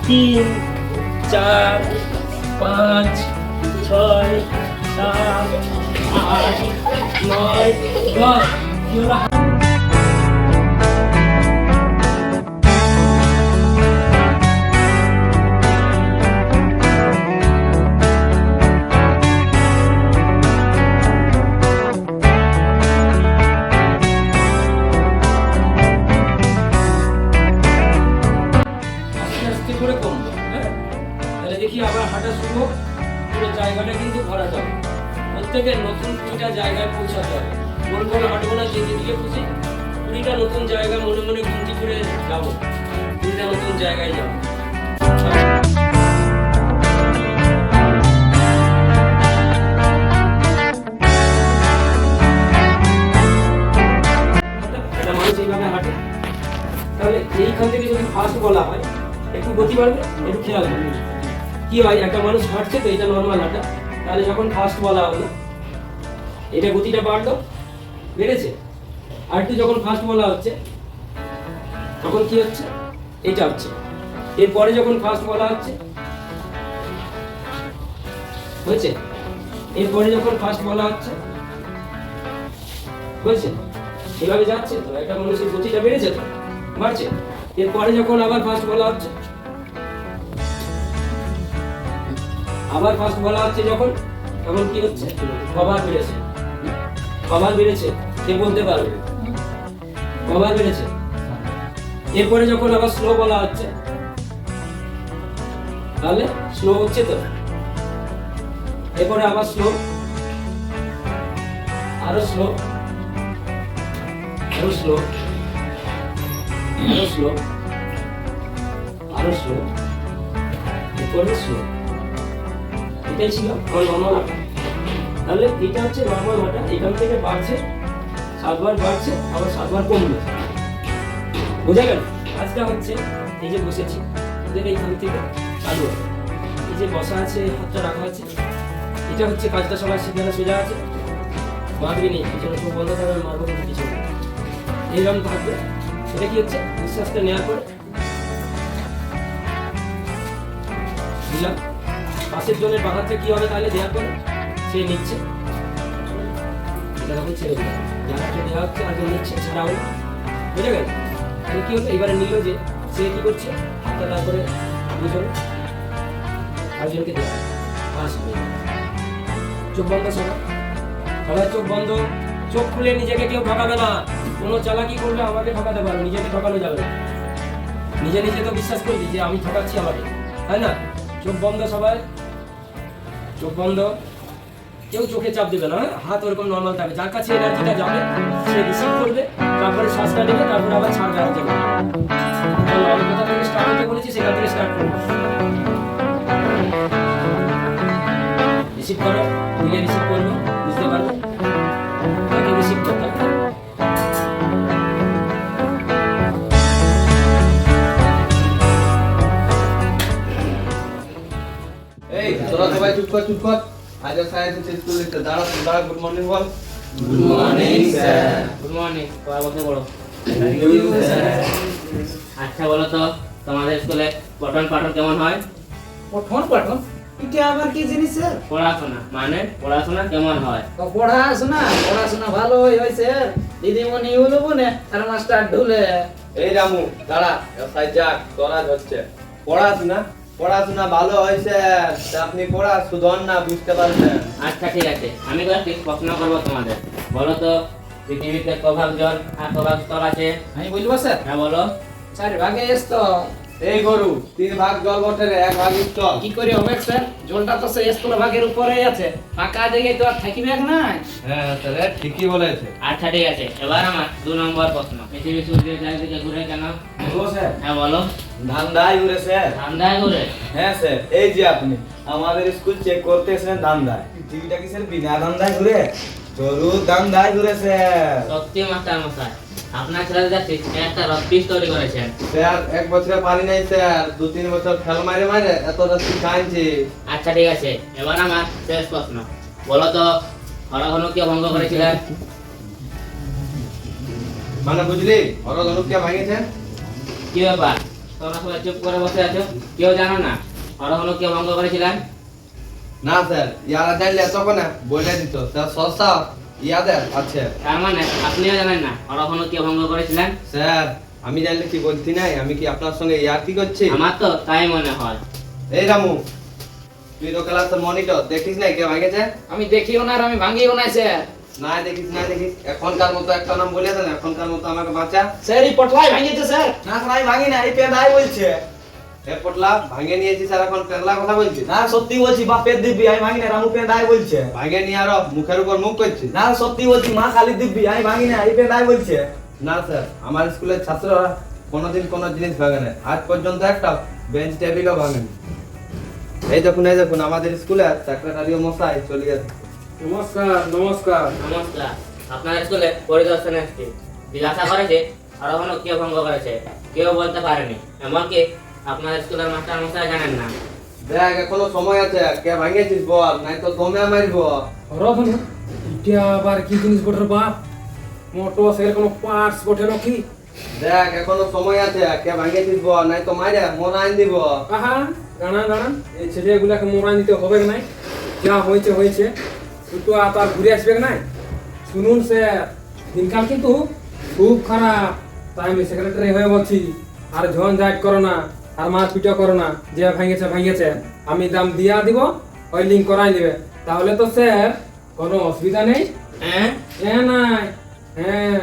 3 4 5 6 7 8 9 10 কি হলো? করে কমবো। হ্যাঁ, তাহলে দেখি আবার হাঁটা শুরু হোক। পুরো জায়গাটা কিন্তু ভরা যাবে। প্রত্যেকের নতুন 2টা জায়গায় পৌঁছাতে হবে। গোল গোল হাঁটবো না, যেদিকে খুশি 2টা নতুন জায়গা মনে মনে গুনতি করে যাবো। 2টা নতুন জায়গায় যাবো। একটা মানুষ এইভাবে হাঁটে, তাহলে এইখান থেকে যদি ফার্স্ট বলা হয় একটু গতি বাড়বে, একটু খেয়াল করবে কি হয়। একটা মানুষ হাঁটছে তো, এটা নর্মাল হাঁটা, তাহলে যখন ফার্স্ট বলা হলো এটা গতিটা বাড়লো, বেড়েছে। আর একটু যখন ফার্স্ট বলা হচ্ছে তখন কি হচ্ছে, এটা হচ্ছে। এরপরে যখন ফার্স্ট বলা হচ্ছে হয়েছে, এরপরে যখন ফার্স্ট বলা হচ্ছে হয়েছে, এভাবে যাচ্ছে। তো একটা মানুষের গতিটা বেড়েছে, তো বাড়ছে। এরপরে যখন আবার ফার্স্ট বলা হচ্ছে, আবার ফার্স্ট বলা হচ্ছে যখন, তখন কি হচ্ছে, কবার বেড়েছে, কবার বেড়েছে, কে বলতে পারবে, কবার বেড়েছে। এরপরে যখন আবার স্লো বলা হচ্ছে, তাহলে স্লো হচ্ছে তো। এরপরে আবার স্লো, আরো স্লো, আরো স্লো, আরো স্লো, আরো স্লো, এরপরে স্লো। এটাই ছিল আমার নর্মাল হাঁটা। তাহলে এটা হচ্ছে নর্মাল হাঁটা। এখান থেকে বাড়ছে, 7 বার বাড়ছে, আবার 7 বার কমবে। বোঝা গেল? আজকে হচ্ছে এই যে বসেছি, এইখান থেকে চালু হবে। এই যে বসা আছে, হাতটা রাখা আছে, এটা হচ্ছে কাজটা সবার সেখানে সোজা আছে, মারবি নেই, পিছনে চোখ বন্ধ থাকবে, মারবো কিন্তু পিছনে এইরকম থাকবে। এটা কি হচ্ছে, নিঃশ্বাসটা নেওয়ার পরে দিলাম। পাশের জনের বাঁধাতে কি হবে, তাহলে দেওয়ার পরে সে নিচ্ছে, এটা তখন ছেড়ে দিলাম। যারাকে দেওয়া হচ্ছে আর নিচ্ছে, ছাড়া হলো। বুঝে গেল? তাহলে কি হলো, এবারে নিল যে সে কি করছে, হাতটা তারপরে দুজনে আরেকজনকে দেওয়া, পাশ হয়ে গেল। চোখ বন্ধ সবাই, সবাই চোখ বন্ধ। চোখ খুলে নিজেকে কেউ ঠকাবে না। কোনো চালাকি করলে আমাকে ঠকাতে পারো, নিজেকে ঠকানো যাবে না। নিজে নিজে তো বিশ্বাস করবি যে আমি ঠকাচ্ছি আমাকে, তাই না? চোখ বন্ধ সবাই, চোখ বন্ধ। কেউ চোখে চাপ দেবে না, হাত ওরকম নর্মাল থাকবে। যার কাছে এনার্জিটা যাবে সে রিসিভ করবে, তারপরে শ্বাসটা নেবে, তারপরে আবার ছাড়বে আরেকজন। আমি কোথা থেকে স্টার্ট করতে বলেছি সেখান থেকে স্টার্ট করবো। রিসিভ করো, দিলে রিসিভ করবো, বুঝতে পারবে তাকে রিসিভ করতে হবে। এই তোরা সবাই চুপ কর, চুপ কর। আজ সায়েন্স স্কুলে দাঁড়া, দাঁড়া। গুড মর্নিং বল। Good morning sir. Good morning. পড়া বলতে বলো। আচ্ছা বলো তো, তোমাদের স্কুলে পঠন পাঠন কেমন হয়? পঠন পাঠন এটা আবার কি জিনিস স্যার? পড়াশোনা মানে পড়াশোনা কেমন হয়? পড়াশোনা ভালোই হয় স্যার। দিদিমণি হলো বনে আর মাস্টার ঢুলে। এই রামু দাঁড়া, সাইড যাক, তোরা হচ্ছে পড়াশোনা। পড়াশোনা ভালো হয়েছে, আপনি পড়া সুধন না, বুঝতে পারছেন? আচ্ছা ঠিক আছে, আমি কয়েকটি প্রশ্ন করবো তোমাদের। বলো তো, পৃথিবীতে কভাগ জল আর কভাগ স্থল আছে? আমি বলবো স্যার, হ্যাঁ বলো। 4 ভাগে তো এই গরু 3 ভাগ জল বটে রে, 1 ভাগ স্থল। কি করে হবে স্যার? জলটা তো সেই স্থল ভাগের উপরেই আছে, ফাঁকা জায়গায় তো আর থাকিবে নাই। হ্যাঁ স্যার, ঠিকই বলেছে। আচ্ছা ঠিক আছে, এবার আমার 2 নম্বর প্রশ্ন। পৃথিবী সূর্যের চারিদিকে ঘুরে কেন? বলবো স্যার? হ্যাঁ বলো। ধান্দায় ঘুরে স্যার। ঠান্ডায় ঘুরে? হ্যাঁ স্যার, এই যে আপনি আমাদের স্কুল চেক করতে এসেছেন ধান্দায়। পৃথিবীটা কি স্যার বিনা ধান্দায় ঘুরে? জরুর ধান্দায় ঘুরে স্যার। সত্যি মাস্টার মশাই, আপনার ছেলেরা যাচ্ছে একটা রথ তৈরি করেছেন। স্যার 1 বছরে পারি নাই স্যার, 2-3 বছর ফেল মারে মারে এত রাস্তি খাইছি। আচ্ছা ঠিক আছে, এবার আমার শেষ প্রশ্ন। বলো তো, হরধনু কে ভঙ্গ করেছিলেন? মানে বুঝলি, হরধনু কে ভাঙিয়েছেন? কি ব্যাপার, তোমরা সবাই চুপ করে বসে আছো, কেউ জানো না অরহণ কে ভঙ্গ করেছিলেন? না স্যার, ইয়ারা জানলে তখন বলে দিত স্যার। সস্তা ইয়াদের আছে। তার মানে আপনিও জানেন না অরহণ কে ভঙ্গ করেছিলেন? স্যার আমি জানলে কি বলছি নাই? আমি কি আপনার সঙ্গে ইয়ার কি করছি? আমার তো তাই মনে হয়। এই রামু, তুই তো ক্লাসের মনিটর, দেখিস নাই কে ভাঙেছে? আমি দেখিও না আর আমি ভাঙিও না স্যার। না দেখিস না দেখিস, এখনকার মতো একটা নাম বলে দেন, এখনকার মতো আমাকে বাঁচা। স্যার এই পটলাই ভাঙিয়েছে স্যার। না স্যার আমি ভাঙি না, এই পেঁদাই বলছে। এ পটলা ভাঙে নিয়েছি স্যার, এখন পেরলা কথা বলছিস? না সত্যি বলছি, বাপের দিব্যি আমি ভাঙি না, রামু পেঁদাই বলছে। ভাঙে নিয়ে আরো মুখের উপর মুখ করছিস? না সত্যি বলছি, মা খালি দিব্যি আমি ভাঙি না, এই পেঁদাই বলছে। না স্যার, আমার স্কুলের ছাত্ররা কোনোদিন কোনো জিনিস ভাঙে না, আজ পর্যন্ত একটা বেঞ্চ টেবিলও ভাঙেনি। এই দেখুন আমাদের স্কুলের সেক্রেটারিও মশাই চলে গেছে। নমস্কার নমস্কার। নমস্কার, আপনার স্কুলে পরিদর্শনে এসেছি। জিজ্ঞাসা করেছে অরহণ কে ভঙ্গ করেছে, কেউ বলতে পারেনি। এমনকি আপনার স্কুলের মাস্টার মশাই জানেন না। দেখ এখনো সময় আছে, কে ভাঙেছিস বল, নাই তো দমে মারবো। অরহণ, এটা আবার কি জিনিস বটে রে বাপ? মোটরসাইকেল কোনো পার্টস বটে নাকি? দেখ এখনো সময় আছে, কে ভাঙেছিস বল, নাই তো মাইরে মরাইন দিব। আহা, দাঁড়ান, এই ছেলেগুলাকে মোরান দিতে হবে নাই। যা হয়েছে হয়েছে, দুটো আবার ঘুরে আসবে নাই। শুনুন স্যার, দিনকাল কিন্তু খুব খারাপ, তাই আমি সেক্রেটারি হয়ে বলছি। আর ঝঞ্ঝাট করো না, আর মারপিটও করো না। যে ভাঙিয়েছে আমি দাম দিয়া দিব, ওয়েল্ডিং করাই দিবে। তাহলে তো স্যার কোনো অসুবিধা নেই। হ্যাঁ, হ্যাঁ নাই, হ্যাঁ